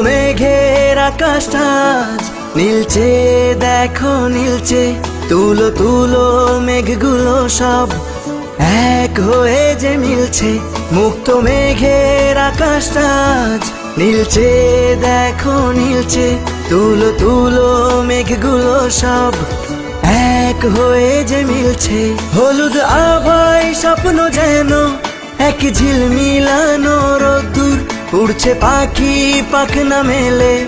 মেঘের আকাশটা আজ নীলচে, দেখো নীলচে। তুলো তুলো মেঘগুলো সব এক হয়ে যে মিলছে। মুক্ত মেঘের আকাশটা আজ নীলচে, দেখো নীলচে। তুলো তুলো মেঘগুলো সব এক হয়ে যে মিলছে। হলুদ আভায় স্বপ্ন যেন এক ঝিলমিলানো রোদ্দুর। উড়ছে পাখি পাখনা মেলে,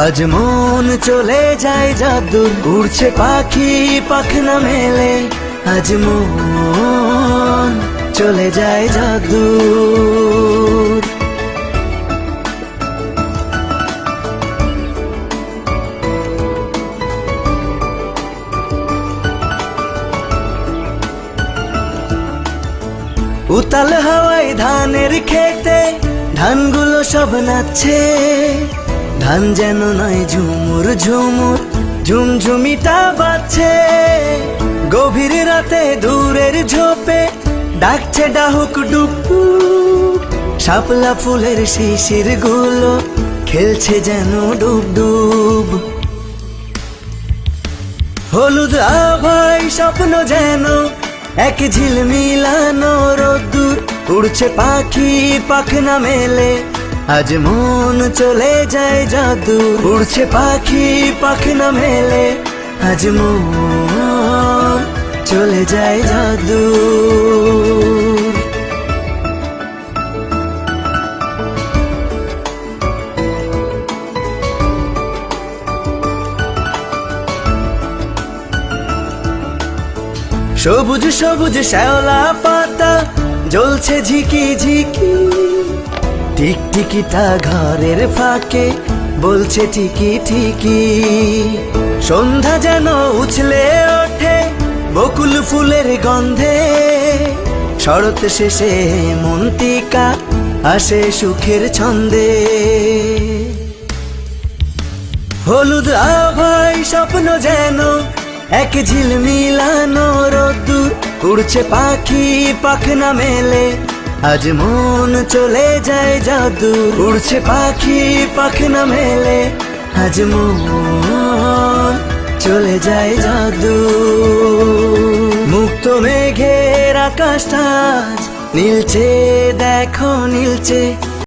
আজ মন চলে যায় যাদুর। উড়ছে পাখি পাখনা মেলে, আজ মন চলে যায় যাদুর। উতাল হাওয়ায় ধানের খেতে ধানগুলো সব নাচছে। ধান যেন নয় ঝুমুর ঝুমুর, ঝুমঝুমিটা বাজছে। গভীর রাতে দূরের ঝোপে ডাকছে ডাহুক ডুকু। শাপলা ফুলের শিশির গুলো খেলছে যেন ডুব ডুব। হলুদ আভায় স্বপ্ন যেন এক ঝিলমিলানো রোদ্দুর। উড়ছে পাখি পাখনা মেলে, আজ মন চলে যায় যাদুর। উড়ছে পাখি পাখনা মেলে, আজ মন চলে যায় যাদুর। সবুজ সবুজ শ্যাওলা পাতা জ্বলছে ঝিকি ঝিকি। টিকটিকিটা ঘরের ফাঁকে বলছে ঠিকি ঠিকি। সন্ধ্যা যেন উছলে ওঠে বকুল ফুলের গন্ধে। শরৎ শেষে মন্তিকা আসে সুখের ছন্দে। হলুদ আভায় স্বপ্ন যেন এক ঝিলমিলানো রোদ্দুর। উড়ছে পাখি পাখনা মেলে, আজ মন চলে যায় যাদুর। উড়ছে পাখি পাখনা মেলে, আজ মন চলে যায় যাদুর। মুক্ত মেঘের আকাশটা আজ নীলচে, দেখো নীলচে।